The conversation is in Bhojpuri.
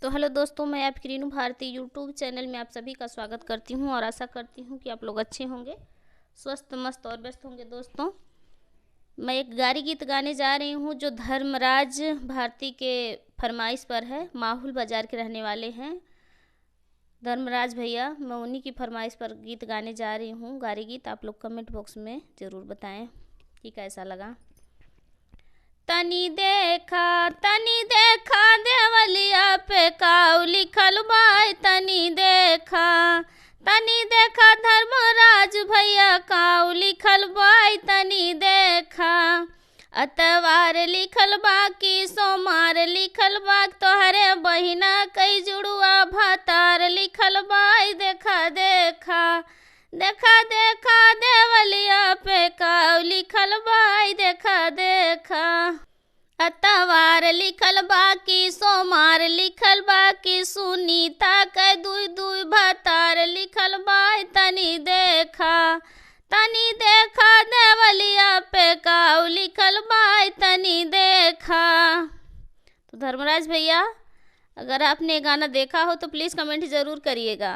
तो हेलो दोस्तों, मैं आपकी रीनू भारती यूट्यूब चैनल में आप सभी का स्वागत करती हूं और आशा करती हूं कि आप लोग अच्छे होंगे, स्वस्थ मस्त और व्यस्त होंगे। दोस्तों, मैं एक गारी गीत गाने जा रही हूं जो धर्मराज भारती के फरमाइश पर है। माहुल बाज़ार के रहने वाले हैं धर्मराज भैया। मैं उन्हीं की फरमाइश पर गीत गाने जा रही हूँ। गारी गीत आप लोग कमेंट बॉक्स में ज़रूर बताएं कि कैसा लगा। तनी देखा देवलिया पे काऊ लिखल बाय। तनी देखा धर्मराज भैया काऊ लिखल बाय। तनी देखा अतवार लिखल बा कि सोमार लिखल बा। तोहरे बहिना कई जुड़ुआ भातार लिखल बाय। देखा देवलिया पे काऊ लिखल बाय। देखा अतवार लिखल बा कि सोमार लिखल बा कि सुनीता के दुई दुई भातार लिखल बाय। तनी देखा देवलिया पे काऊ लिखल बाय। तनी देखा। तो धर्मराज भैया, अगर आपने गाना देखा हो तो प्लीज़ कमेंट ज़रूर करिएगा।